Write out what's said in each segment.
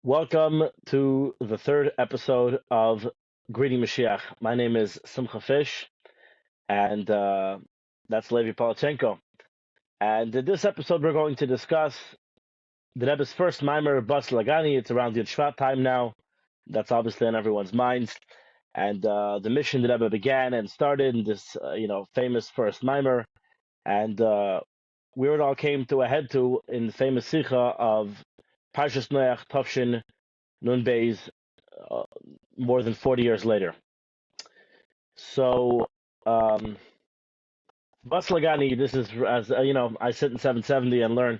Welcome to the third episode of Greeting Mashiach. My name is Simcha Fish, and that's Levi Polachenko. And in this episode, we're going to discuss the Rebbe's first maamer, Bas Lagani. It's around Yud Shvat time now. That's obviously on everyone's minds. And the mission that Rebbe began and started in this, famous first maamer, and where it all came to a head to in the famous Sikha of Parshas Noach Tafshin unveils more than 40 years later. So, Bus Lagani, this is, as I sit in 770 and learn.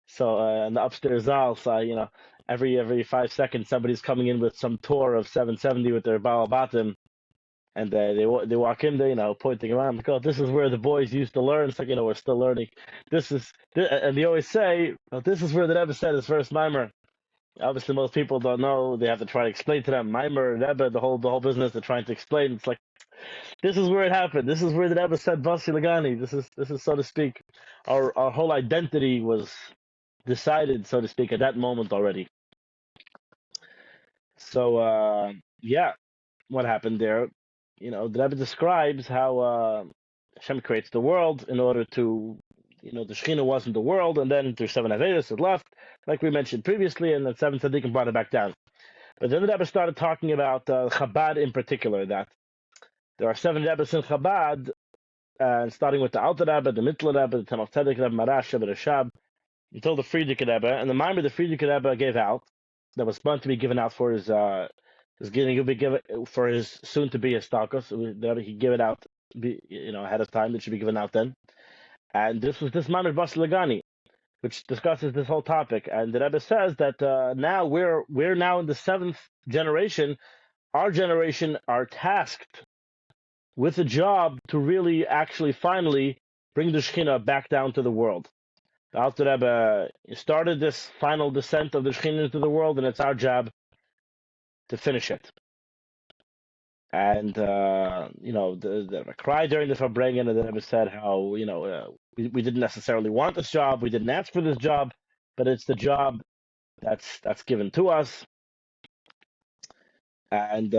So, in the upstairs zal, so, every 5 seconds, somebody's coming in with some tour of 770 with their Baal Batim. And they walk in there, pointing around, like, oh, this is where the boys used to learn. It's like, we're still learning. And they always say, oh, this is where the Rebbe said his first mimer. Obviously, most people don't know. They have to try to explain to them. Maamer, Rebbe, the whole business. They're trying to explain. It's like, this is where it happened. This is where the Rebbe said Basi Lagani. This is so to speak, our whole identity was decided, so to speak, at that moment already. So yeah, what happened there? The Rebbe describes how Hashem creates the world in order to, the Shekhinah wasn't the world, and then through seven Avedas it left, like we mentioned previously, and then seven Tzaddikim brought it back down. But then the Rebbe started talking about Chabad in particular, that there are seven Rebbes in Chabad, and starting with the Alter Rebbe, the Mittler Rebbe, the Tamach Tzedek Rebbe, Marash Rebbe, Rashab, until the Friedrich Rebbe, and the maamer the Friedrich Rebbe gave out, that was meant to be given out for his for his soon to be Histalkos. The Rebbe he gave it out, ahead of time. It should be given out then. And this was this maamer Bas Lagani, which discusses this whole topic. And the Rebbe says that now we're now in the seventh generation. Our generation are tasked with a job to really, actually, finally bring the Shekhinah back down to the world. The Alter Rebbe started this final descent of the Shekhinah into the world, and it's our job to finish it. And the Rebbe cried during the Farbrengen, and the Rebbe said how we didn't necessarily want this job, we didn't ask for this job, but it's the job that's given to us. And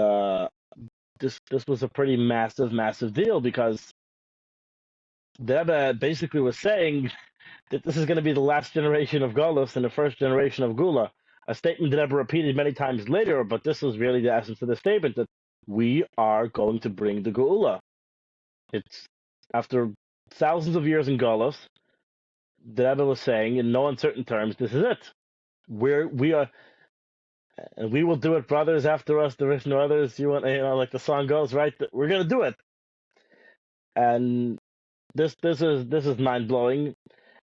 this was a pretty massive deal, because the Rebbe basically was saying that this is going to be the last generation of Golus and the first generation of Gula. A statement that Rebbe repeated many times later, but this was really the essence of the statement, that we are going to bring the Geula. It's after thousands of years in Golus, the Rebbe was saying in no uncertain terms, this is it. We are, and we will do it, brothers. After us, there is no others. Like the song goes, right? We're going to do it. And this is mind blowing.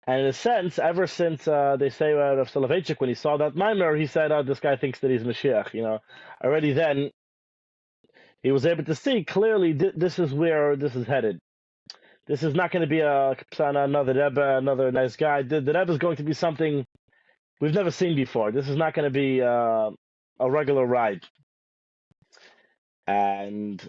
And in a sense, ever since they say of Soloveitchik, when he saw that maamer, he said, "Oh, this guy thinks that he's Mashiach." Already then, he was able to see clearly this is where this is headed. This is not going to be a Kapsana, another Rebbe, another nice guy. The Rebbe is going to be something we've never seen before. This is not going to be a regular ride. And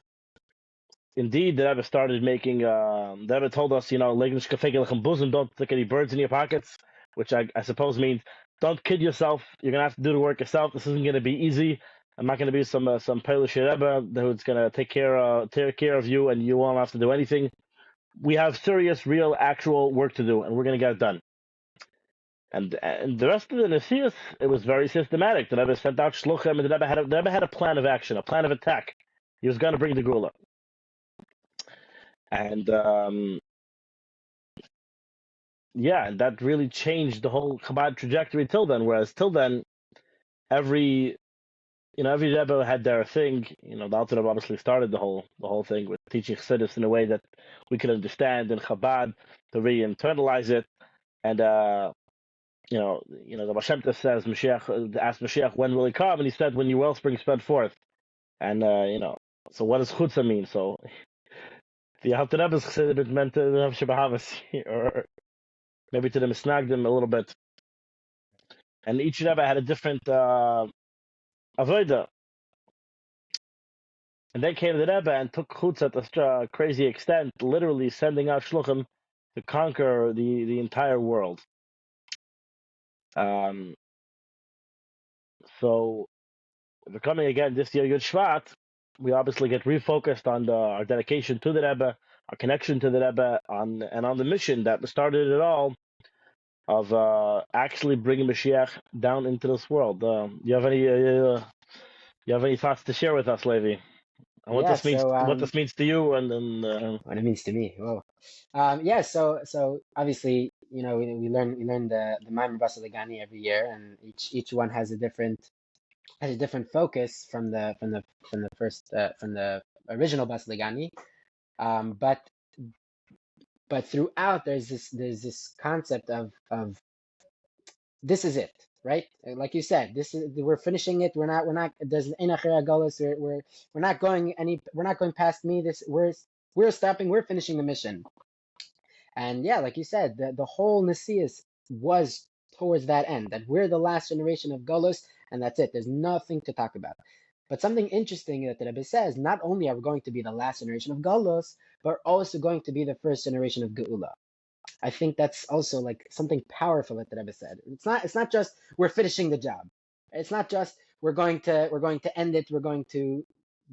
indeed, the Rebbe started making. The Rebbe told us, don't stick any birds in your pockets, which I suppose means don't kid yourself. You're gonna have to do the work yourself. This isn't gonna be easy. I'm not gonna be some Polish Rebbe who's gonna take care of you, and you won't have to do anything. We have serious, real, actual work to do, and we're gonna get it done. And the rest of the Nesius, it was very systematic. The Rebbe sent out shluchim, and the Rebbe had a plan of action, a plan of attack. He was gonna bring the Gula. And and that really changed the whole Chabad trajectory till then. Whereas till then, every Rebbe had their thing. The Alter Rebbe obviously started the whole thing with teaching Chassidus in a way that we could understand in Chabad, to re-internalize it. And the Baal Shem Tov says, Mashiach asked Mashiach, when will he come? And he said, when your wellspring spread forth. And so what does chutzah mean? So the Alter Rebbe's Chassidus meant to have Shabbat, or maybe to the Misnagdim a little bit. And each Rebbe had a different avodah. And then came the Rebbe and took chutz at a crazy extent, literally sending out shluchim to conquer the entire world. So if we're coming again this year, Yud Shvat, we obviously get refocused on our dedication to the Rebbe, our connection to the Rebbe, on the mission that started it all of actually bringing Mashiach down into this world. You have any thoughts to share with us, Levi? And Yeah, what this means to you, what it means to me. Whoa. Yeah, so obviously, we learn the maamer Basel Gani every year, and each one has a different focus from the original Basel Gani. But throughout there's this concept of this is it, right? Like you said, this is we're finishing it. We're not there's an inachir agolos. We're not going past me. This we're stopping. We're finishing the mission. And yeah, like you said, the whole Nasias was towards that end, that we're the last generation of Golos, and that's it. There's nothing to talk about. But something interesting that the Rebbe says, not only are we going to be the last generation of Golos, but we're also going to be the first generation of Geula. I think that's also like something powerful that the Rebbe said. It's not just we're finishing the job. It's not just we're going to end it, we're going to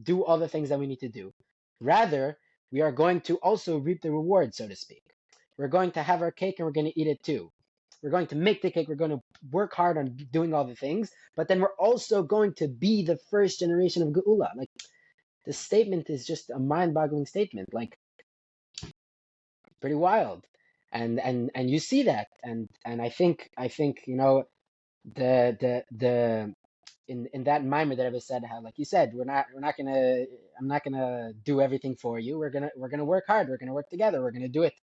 do all the things that we need to do. Rather, we are going to also reap the reward, so to speak. We're going to have our cake and we're going to eat it too. We're going to make the cake, we're going to work hard on doing all the things, but then we're also going to be the first generation of Geula. Like the statement is just a mind-boggling statement. Like pretty wild. And you see that. And I think the in that maamer that I said, how, like you said, we're not gonna I'm not gonna do everything for you. We're gonna work hard, we're gonna work together, we're gonna do it.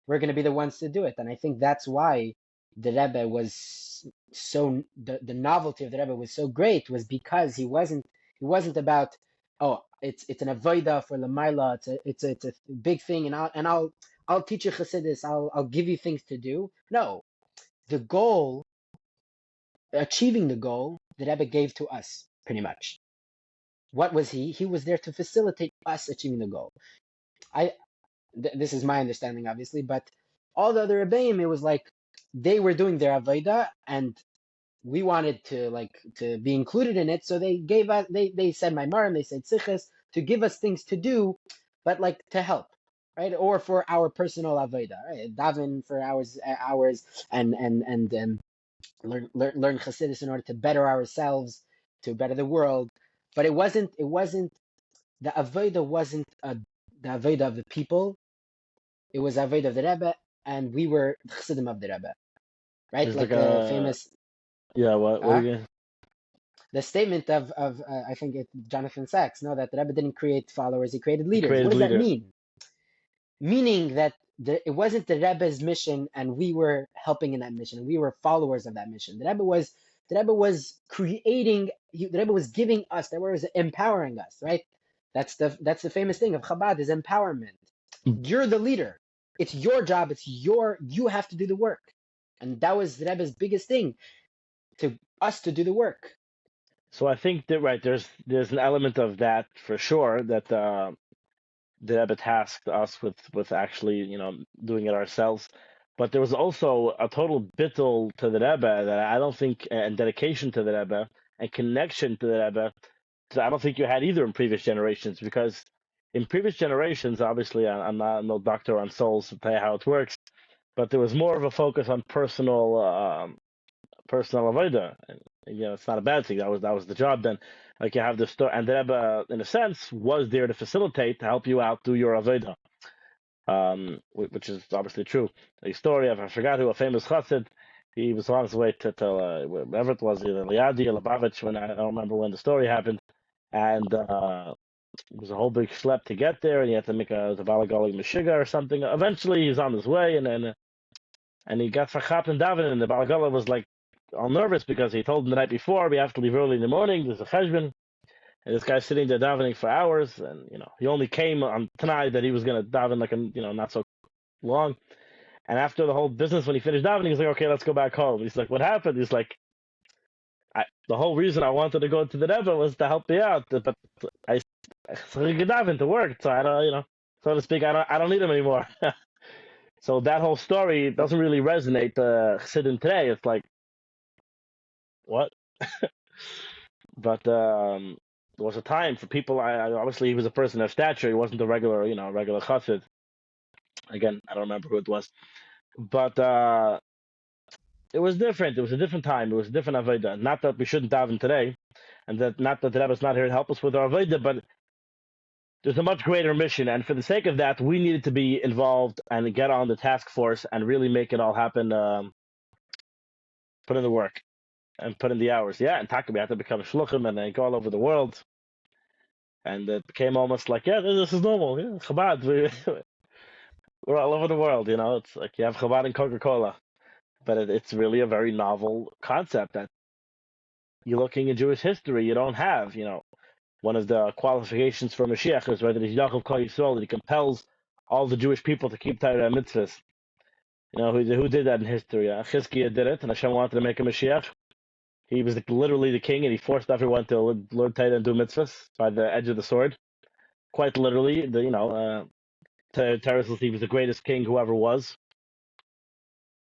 We're gonna be the ones to do it. And I think that's why the Rebbe was so the novelty of the Rebbe was so great, was because he wasn't about, oh, it's an avoida for Lamaila, it's a big thing, and I'll teach you Chassidus, I'll give you things to do. No, the goal, achieving the goal, the Rebbe gave to us pretty much. What was he? He was there to facilitate us achieving the goal. I this is my understanding, obviously, but all the other Rebbeim, it was like they were doing their avodah, and we wanted to be included in it, so they gave us they said maamer, and they said siches to give us things to do, but like to help, right? Or for our personal avodah, right? Daven for hours, and learn Chassidus in order to better ourselves, to better the world. But it wasn't the avodah wasn't the avodah of the people. It was avodah of the Rebbe, and we were the Chassidim of the Rebbe, right? there's like Like the a famous yeah. What uh, again? the statement of I think Jonathan Sachs, no, that the Rebbe didn't create followers, he created He leaders. What created does that leaders. mean? Meaning that it wasn't the Rebbe's mission, and we were helping in that mission. We were followers of that mission. The Rebbe was creating. The Rebbe was giving us. The Rebbe was empowering us. Right. That's the famous thing of Chabad, is empowerment. You're the leader. It's your job. You have to do the work, and that was the Rebbe's biggest thing, to us to do the work. So I think that right there's an element of that for sure that the Rebbe tasked us with actually doing it ourselves. But there was also a total bittul to the Rebbe that I don't think, and dedication to the Rebbe and connection to the Rebbe that I don't think you had either in previous generations. Because in previous generations, obviously, I'm not no doctor on souls to tell you how it works, but there was more of a focus on personal avoda. And it's not a bad thing. That was the job then. Like you have the story, and the Rebbe, in a sense, was there to facilitate, to help you out do your avoda, which is obviously true. A story of, I forgot who, a famous chassid. He was on his way to wherever it was, either Liadi or Lubavitch, when I don't remember when the story happened, and it was a whole big schlep to get there, and he had to make the Balagali Meshiga or something. Eventually, he's on his way, and then and he got verchapt in Davin, and the Balagala was like all nervous because he told him the night before, we have to leave early in the morning, there's a cheshbon, and this guy's sitting there davening for hours, and he only came on tonight that he was going to daven like not so long. And after the whole business, when he finished davening, he's like, okay, let's go back home. He's like, what happened? He's like, the whole reason I wanted to go to the Rebbe was to help me out, but I daven to work, so I don't, so to speak, I don't need him anymore. So that whole story doesn't really resonate Chassidim today. It's like, what? But there was a time for people. Obviously he was a person of stature. He wasn't a regular, regular chassid. Again, I don't remember who it was, but it was different. It was a different time. It was a different avodah. Not that we shouldn't daven today, and that not that the Rebbe's not here to help us with our avodah, but there's a much greater mission. And for the sake of that, we needed to be involved and get on the task force and really make it all happen. Put in the work and put in the hours. Yeah, and Taka, we had to become shluchim and then go all over the world. And it became almost like, yeah, this is normal. Yeah, Chabad, we're all over the world. It's like you have Chabad and Coca-Cola, but it's really a very novel concept that you're looking in Jewish history. You don't have, one of the qualifications for Mashiach is whether he's Yaakov Kol Yisrael, that he compels all the Jewish people to keep Torah and mitzvahs. Who did that in history? Chizkiah did it, and Hashem wanted to make a Mashiach. He was literally the king, and he forced everyone to learn Torah and do mitzvahs by the edge of the sword. Quite literally, Teres he was the greatest king who ever was.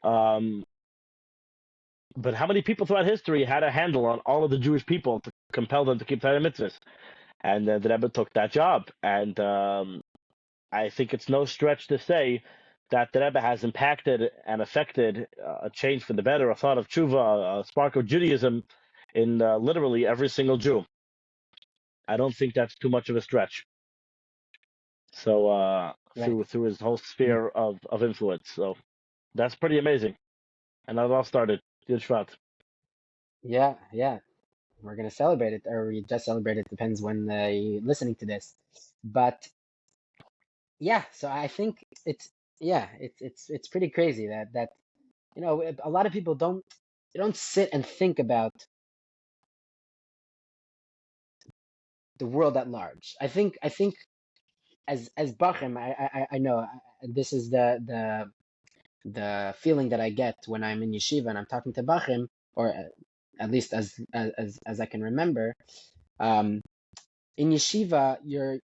But how many people throughout history had a handle on all of the Jewish people to compel them to keep Torah and mitzvahs? And the Rebbe took that job, and I think it's no stretch to say that the Rebbe has impacted and affected a change for the better, a thought of tshuva, a spark of Judaism in literally every single Jew. I don't think that's too much of a stretch. So Right. through his whole sphere of influence, so that's pretty amazing. And that all started Yud Shvat. Yeah, yeah. We're gonna celebrate it, or we just celebrate it. Depends when you're listening to this. But yeah, so I think it's pretty crazy that a lot of people don't sit and think about the world at large. I think as Bachim, I know this is the feeling that I get when I'm in yeshiva and I'm talking to Bachim, or at least as I can remember. Um, in yeshiva, you're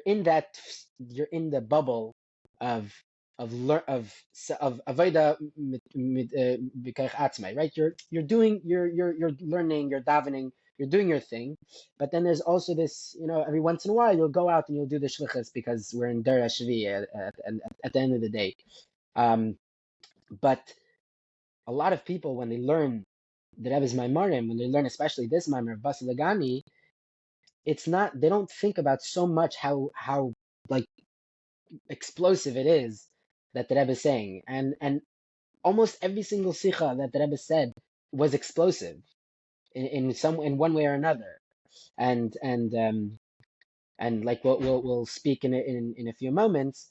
in the bubble of of avoda b'koach atzmai, right? You're learning, you're davening, you're doing your thing, but then there's also this, every once in a while you'll go out and you'll do the shlichus because we're in Der Shvi at the end of the day. But a lot of people, when they learn the Rebbe's Maimarim, when they learn especially this Maimar of Basi Lagani, it's not, they don't think about so much how like explosive it is that the Rebbe is saying. And almost every single sikha that the Rebbe said was explosive in one way or another. And like we'll speak in a few moments,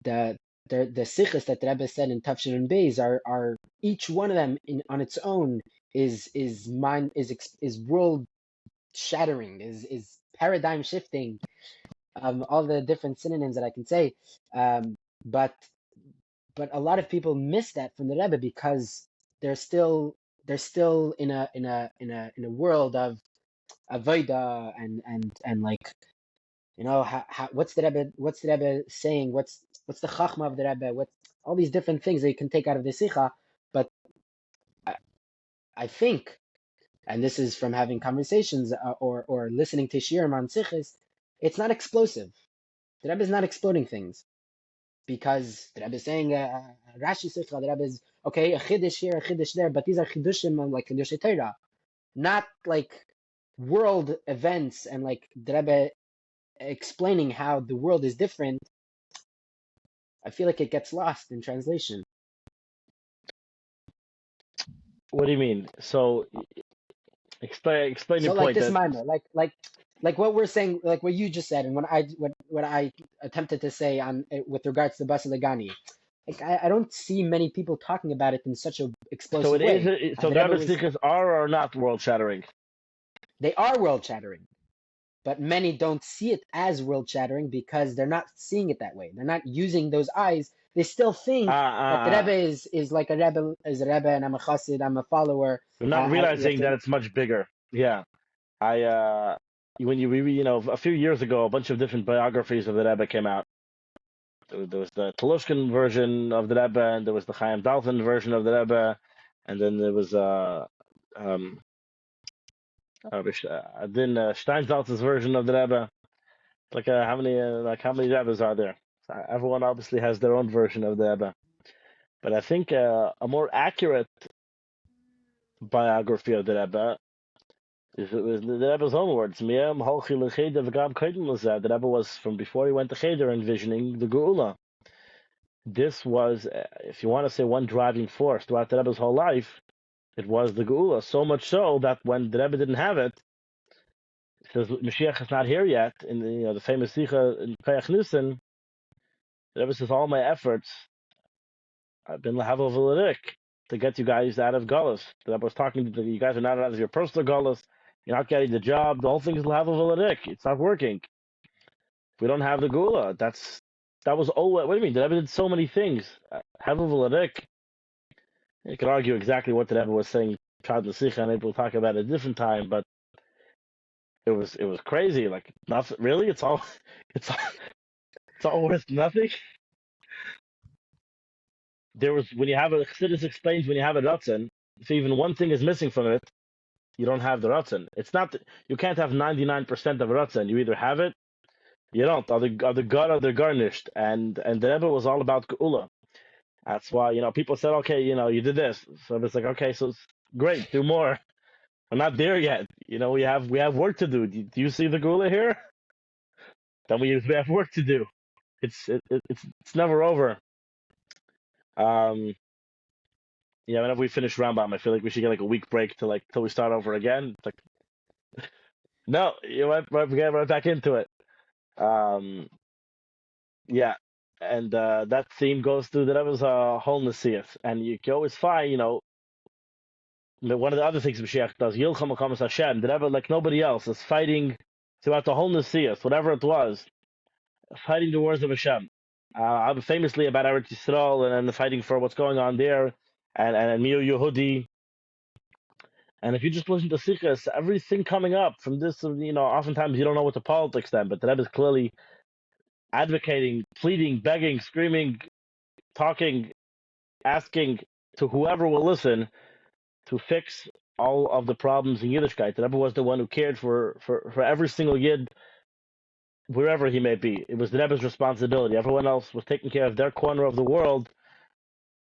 the the sikhs that the Rebbe said in Tafshin and Beis are each one of them on its own is world shattering, is paradigm shifting, all the different synonyms that I can say. Um, but a lot of people miss that from the Rebbe because they're still in a world of avoda and like, what's the Rebbe saying? What's the chachma of the Rebbe? What all these different things that you can take out of the sicha. But I, I think, and this is from having conversations or listening to shiurim on sichos, it's not explosive. The Rebbe is not exploding things because the Rebbe is saying Rashi sicha. The Rebbe is okay, a chiddush here, a chiddush there, but these are chiddushim like chiddush Torah, not like world events and like the Rebbe explaining how the world is different. I feel like it gets lost in translation. What do you mean? So explain your So like point. this That mimer, like what we're saying, like what you just said, and what I attempted to say on with regards to Basi Lagani, like I don't see many people talking about it in such an so explosive it is. way. So The the Rebbe Rebbe was, speakers are or not world shattering. they are world shattering, but many don't see it as world shattering because they're not seeing it that way. They're not using those eyes. They still think that the Rebbe is like a Rebbe, and I'm a chassid, I'm a follower. I'm not You have realizing that to, it's much bigger. Yeah, I when you read, a few years ago, a bunch of different biographies of the Rebbe came out. There was the Telushkin version of the Rebbe, and there was the Chaim Dalton version of the Rebbe, and then there was um, Then Steinsaltz's version of the Rebbe. Like how many Rebbes are there? So everyone obviously has their own version of the Rebbe. But I think a more accurate biography of the Rebbe is it was the Rebbe's own words. The Rebbe was from before he went to Cheder envisioning the Geula. This was, if you want to say, one driving force throughout the Rebbe's whole life. It was the Geula, so much so that when the Rebbe didn't have it, he says Mashiach is not here yet. In the famous Sikha in Kayach Nissen, the Rebbe says all my efforts I've been lahavavilirik to get you guys out of Gullus. The Rebbe was talking to you guys are not out of your personal Gullus. You're not getting the job. The whole thing is lahavavilirik. It's not working. If we don't have the Gula, that was what do you mean? The Rebbe did so many things. Havavilirik. You could argue exactly what the Rebbe was saying. Chad Nasicha, and maybe we'll talk about it a different time, but it was crazy. Like nothing really. It's all it's all, it's all worth nothing. There was when you have a Chassidus explains when you have a ratzon, if even one thing is missing from it, you don't have the ratzon. It's not you can't have 99% of a ratzon. You either have it, you don't. Are the god or they're garnished, and the Rebbe was all about geula. That's why people said, okay, you did this, so it's like okay, so it's great, do more. We're not there yet. We have work to do. Do you see the geula here? Then we have work to do. It's never over. Um, yeah, whenever we finish Rambam, I feel like we should get like a week break till we start over again. It's like no, we get right back into it. Um, yeah, and that theme goes through that was a whole Nasiach, and you can always find, one of the other things Mashiach does, Yilcham Akamas Hashem, the Rebbe, like nobody else, is fighting throughout the whole Nasiach, whatever it was, fighting the wars of Hashem. Famously about Eretz Yisrael and the fighting for what's going on there, and Miu Yehudi. And if you just listen to Sikhs, everything coming up from this, oftentimes you don't know what the politics then, but the Rebbe is clearly advocating, pleading, begging, screaming, talking, asking to whoever will listen to fix all of the problems in Yiddishkeit. The Rebbe was the one who cared for every single Yid, wherever he may be. It was the Rebbe's responsibility. Everyone else was taking care of their corner of the world.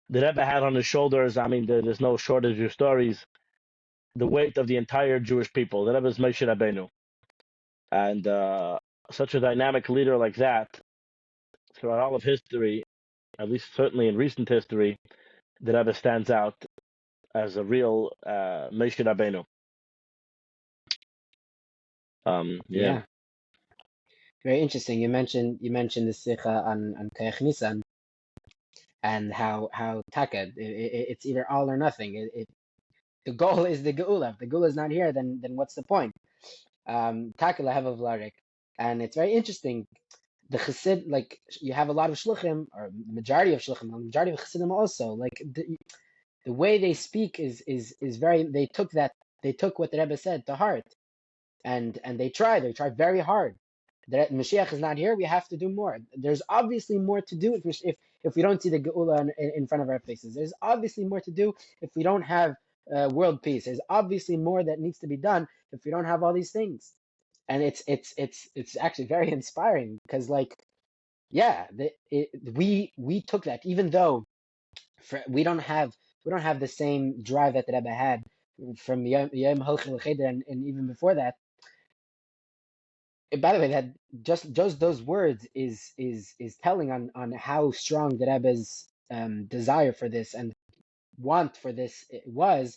The Rebbe had on his shoulders, I mean, there's no shortage of stories, the weight of the entire Jewish people. The Rebbe is Moshe Rabbeinu. And such a dynamic leader like that, throughout all of history, at least certainly in recent history, the Rebbe stands out as a real Moshe Rabbeinu. Yeah. Yeah, very interesting. You mentioned the Sikha on Kayach Nisan and how Taka it's either all or nothing. The goal is the Geula. If the Geula is not here, then what's the point? Taka lahev Larik, and it's very interesting. The Chassid, like you have a lot of shluchim, or majority of shluchim, the majority of Chassidim also. Like the way they speak is very. They took what the Rebbe said to heart, and they try very hard. That Mashiach is not here, we have to do more. There's obviously more to do if we don't see the Geula in front of our faces. There's obviously more to do if we don't have world peace. There's obviously more that needs to be done if we don't have all these things. And it's actually very inspiring because yeah, we took that even though we don't have the same drive that the Rebbe had from Yom Halchei L'Cheder and even before that. By the way, that just those words is telling on how strong the Rebbe's desire for this and want for this it was.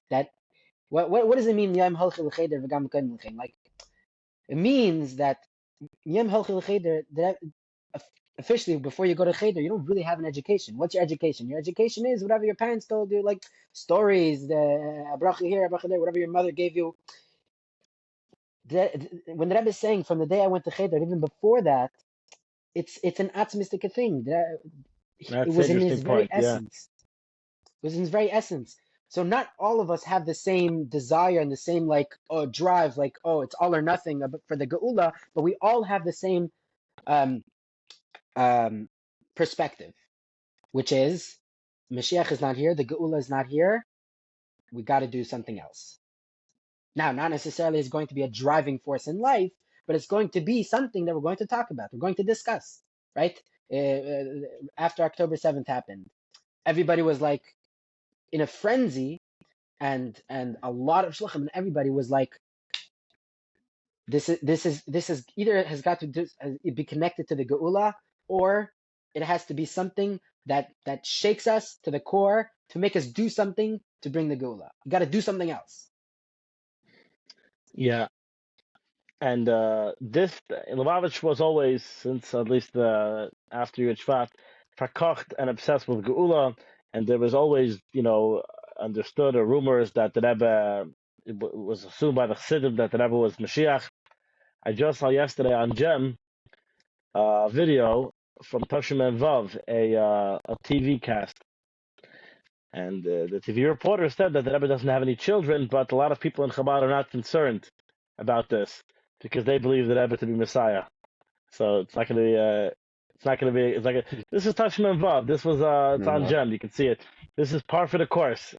That what does it mean? Yom Halchei L'Cheder v'gam Kodim L'Chein? Like it means that Yom Halchei L'Cheder, officially before you go to Cheder, you don't really have an education. What's your education? Your education is whatever your parents told you, like stories, the abracha here, abracha there, whatever your mother gave you. When the Rebbe is saying from the day I went to Cheder, even before that, it's an atmistic thing. It That's an was in his interesting very point. Yeah. essence. It was in his very essence. So not all of us have the same desire and the same drive, it's all or nothing for the Geula, but we all have the same um, perspective, which is Mashiach is not here, the Geula is not here. We got to do something else. Now, not necessarily is going to be a driving force in life, but it's going to be something that we're going to talk about. We're going to discuss, right? After October 7th happened, everybody was like in a frenzy, and a lot of shluchim and everybody was like, this is either it has got to be connected to the geula, or it has to be something that shakes us to the core to make us do something to bring the geula. You got to do something else. Yeah, and this in Lubavitch was always, since at least after Yud Shvat, verkocht and obsessed with Geula, and there was always, understood or rumors that the Rebbe, it was assumed by the Chassidim that the Rebbe was Mashiach. I just saw yesterday on Gem a video from Toshim and Vav, a TV cast, and the TV reporter said that the Rebbe doesn't have any children, but a lot of people in Chabad are not concerned about this because they believe the Rebbe to be Messiah. So it's not going to be. It's not going to be. It's like this is Toshim and Vav. This was. It's on Gem. You can see it. This is par for the course.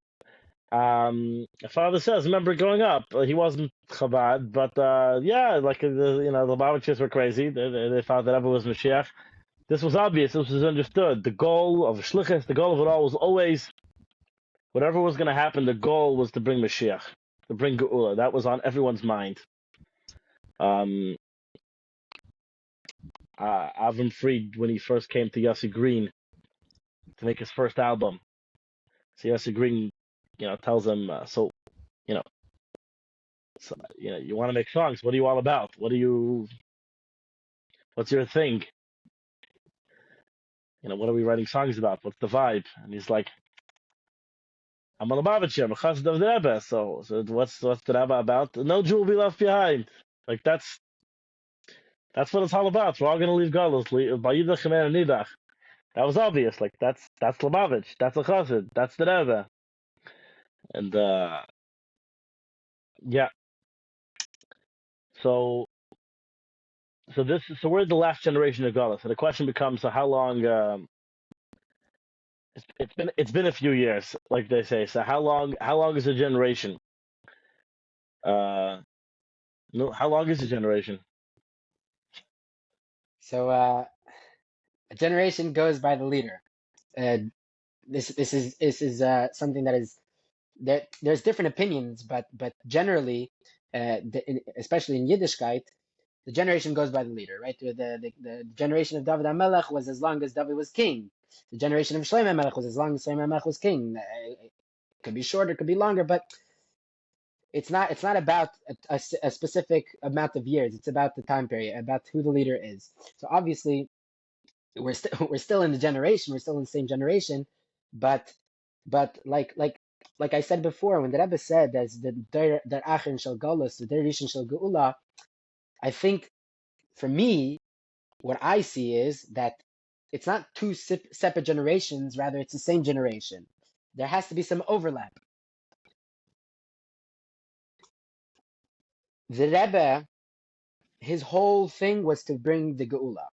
My father says, remember growing up, he wasn't Chabad, but yeah, like the Lubavitchers were crazy. They thought that Rebbe was Mashiach. This was obvious. This was understood. The goal of Shlichus, the goal of it all, was always whatever was going to happen. The goal was to bring Mashiach, to bring Geula. That was on everyone's mind. Avram Fried, when he first came to Yossi Green to make his first album, so Yossi Green, tells him, you know, you want to make songs. What are you all about? What's your thing? What are we writing songs about? What's the vibe? And he's like, I'm a Lubavitcher, I'm a chassid of the Rebbe. So what's the Rebbe about? No Jew will be left behind. Like that's what it's all about. We're all gonna leave Galus. Bayidach and Nidach. That was obvious. Like that's Lubavitch. That's a chassid. That's the Rebbe. And yeah. So we're the last generation of Galus. So the question becomes: so how long? It's been a few years, like they say. So how long is a generation? No, how long is a generation? So a generation goes by the leader. This is something that is there. There's different opinions, but generally, especially in Yiddishkeit, the generation goes by the leader, right? The generation of David HaMelech was as long as David was king. The generation of Shlomo HaMelech was as long as Shlomo HaMelech was king. It could be shorter, it could be longer, but it's not about a specific amount of years. It's about the time period, about who the leader is. So obviously, we're still in the generation, we're still in the same generation, but like I said before, when the Rebbe said that's the der Achen shel Galus, the der Rishon shel Geula, I think for me, what I see is that it's not two separate generations, rather it's the same generation. There has to be some overlap. The Rebbe, his whole thing was to bring the Geula,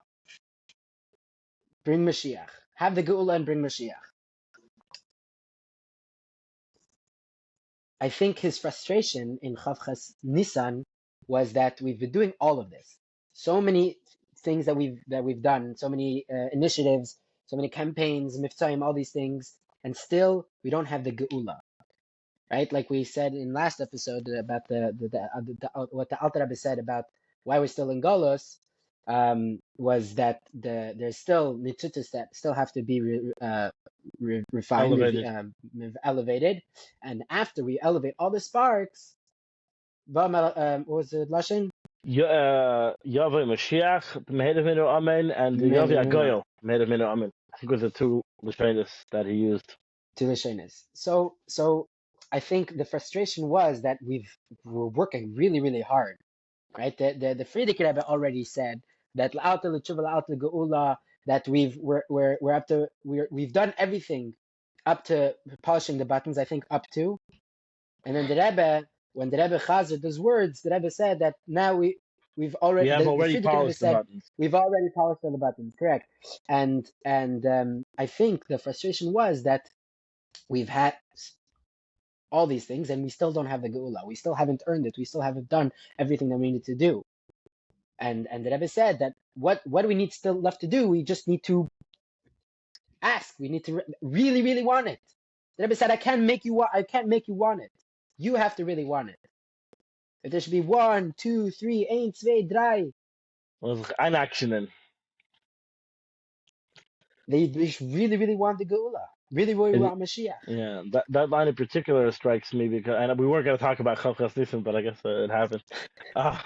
bring Mashiach, have the Geula and bring Mashiach. I think his frustration in Chavchas Nisan was that we've been doing all of this, so many things that we've done, so many initiatives, so many campaigns, miftzayim, all these things, and still we don't have the Geula, right? Like we said in last episode about what the Alter Rebbe said about why we're still in Golos, was that there's still nitzutus that still have to be refined, elevated, and after we elevate all the sparks, what was it, Lashon? Yavai Mashiach, Mehedav Minu Amen, and Yavi Agoyel, Mehedav Minu Amen. I think it was the two Lashonis that he used. Two Lashonis. So I think the frustration was that we're working really, really hard, right? The Frierdiker Rebbe already said that La'alta L'tshuva La'alta Geula, that we're up to we've done everything up to polishing the buttons. I think up to, and then the Rebbe, when the Rebbe chazed those words, the Rebbe said that now we've already polished the buttons. We've already polished all the buttons, correct? And I think the frustration was that we've had all these things, and we still don't have the geula. We still haven't earned it. We still haven't done everything that we need to do. And the Rebbe said that what do we need still left to do? We just need to ask. We need to really, really want it. The Rebbe said, I can't make you want it. You have to really want it. If there should be one, two, three, ein, zwei, drei. Was ein Action. They should really, really want the geula. Really, really want Mashiach. Yeah, that line in particular strikes me because, and we weren't going to talk about Chavchas Nisim, but I guess it happened. Uh,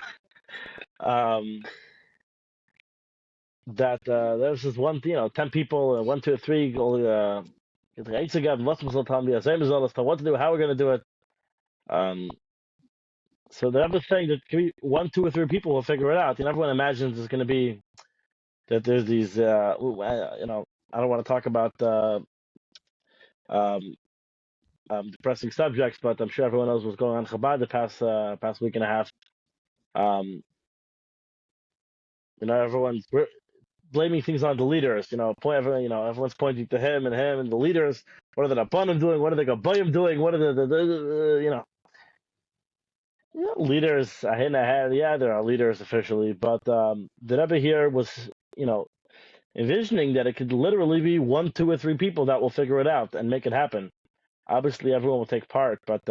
um, that there's this one, 10 people, 1, 2, 3, only what to do, how we're going to do it. So the other thing that can be 1, 2, or 3 people will figure it out. Everyone imagines it's going to be that there's these, I don't want to talk about um, depressing subjects, but I'm sure everyone knows what's going on in Chabad the past week and a half. Everyone's blaming things on the leaders. Everyone's pointing to him and the leaders. What are the Rabbanim doing? What are the Gabbayim doing? What are the leaders? Yeah, there are leaders officially, but the Rebbe here was, envisioning that it could literally be 1, 2, or 3 people that will figure it out and make it happen. Obviously, everyone will take part, but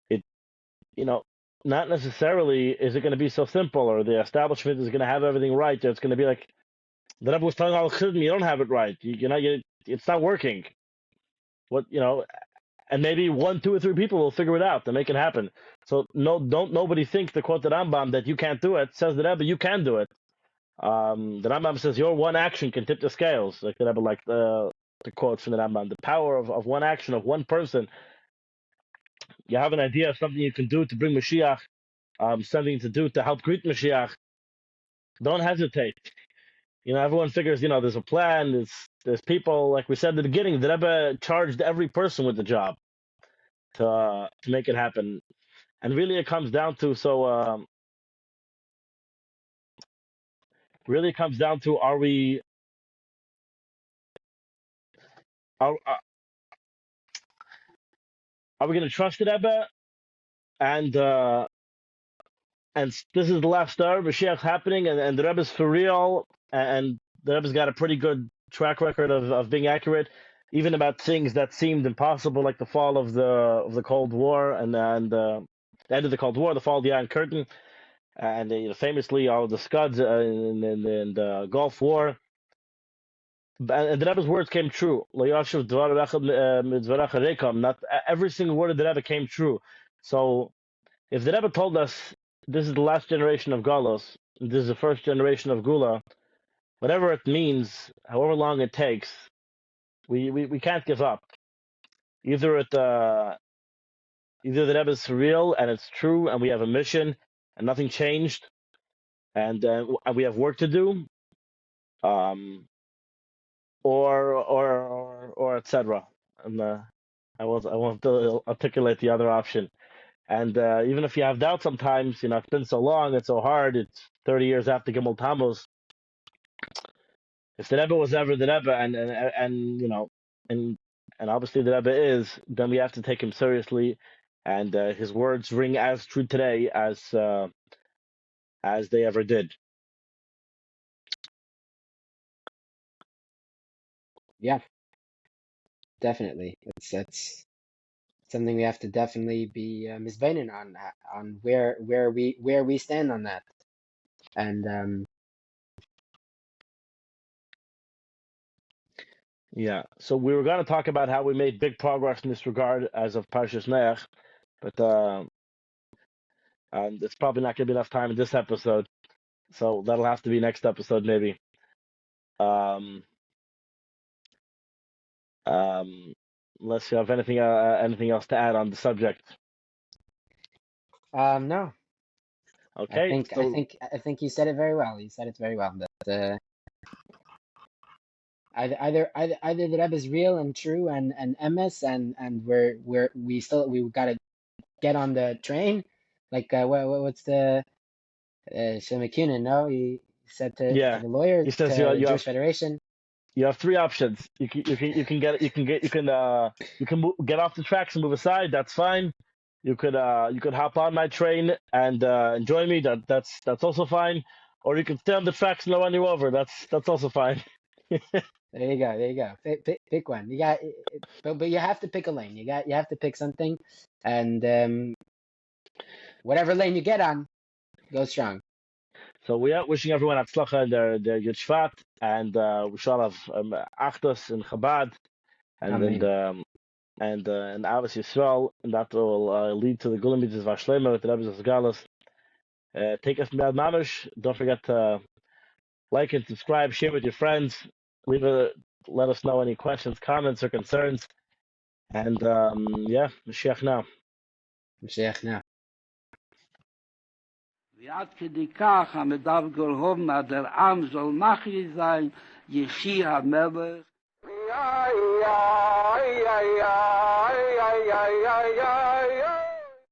it, not necessarily is it going to be so simple, or the establishment is going to have everything right. Or it's going to be like the Rebbe was telling all Chassidim, you don't have it right. It's not working. And maybe 1, 2, or 3 people will figure it out and make it happen. So nobody think the quote the Rambam that you can't do it. Says the Rebbe, you can do it. The Rambam says your one action can tip the scales. Like the Rebbe, like the quote from the Rambam, the power of one action of one person. You have an idea of something you can do to bring Mashiach, something to do to help greet Mashiach. Don't hesitate. Everyone figures, there's a plan. There's people, like we said at the beginning, the Rebbe charged every person with the job to make it happen. And really, it comes down to are we are we going to trust the Rebbe? And this is the last star, Mashiach happening, and the Rebbe's for real, and the Rebbe's got a pretty good track record of being accurate, even about things that seemed impossible, like the fall of the Cold War and the end of the Cold War, the fall of the Iron Curtain, and famously all the Scuds in the Gulf War. And the Rebbe's words came true. Not every single word of the Rebbe came true. So if the Rebbe told us this is the last generation of Galos, this is the first generation of Gula, whatever it means, however long it takes, we can't give up. Either the Rebbe is real and it's true, and we have a mission and nothing changed, and we have work to do, or etc. And I won't articulate the other option. And even if you have doubt sometimes, it's been so long, it's so hard, it's 30 years after Gimel Tammuz. If the Rebbe was ever the Rebbe, and obviously the Rebbe is, then we have to take him seriously, and his words ring as true today as they ever did. Yeah, definitely. That's something we have to definitely be misbeinin on where we stand on that. And Yeah. So we were going to talk about how we made big progress in this regard as of Parshas Noach, but it's probably not going to be enough time in this episode, so that'll have to be next episode maybe. Um, unless you have anything else to add on the subject. no. Okay. I think you said it very well. You said it very well. That either the Rebbe is real and true and emes, and we gotta get on the train. Like what's the Shemekina? No, he said to Yeah, the lawyer he says to you Jewish have Federation. You have three options. Get off the tracks and move aside. That's fine. You could hop on my train and enjoy me. That's also fine. Or you can stay on the tracks and I'll run you over. That's also fine. There you go. There you go. Pick one. You got, but you have to pick a lane. You have to pick something, and whatever lane you get on, go strong. So we are wishing everyone Atzlacha in their Yud Shvat, and we shall have Achdus in Chabad, and then Amen. and Avos Yisrael, and that will lead to the Gulam Mitzvah Vashlema with the Rebbe's Galas. Take us Mad Mamish. Don't forget to like and subscribe, share with your friends. Let us know any questions, comments, or concerns. And yeah, Mashiach now. Mashiach now. ועד כדי כך המדב גולהוב מה der עם soll machli sein, Yechi המלך.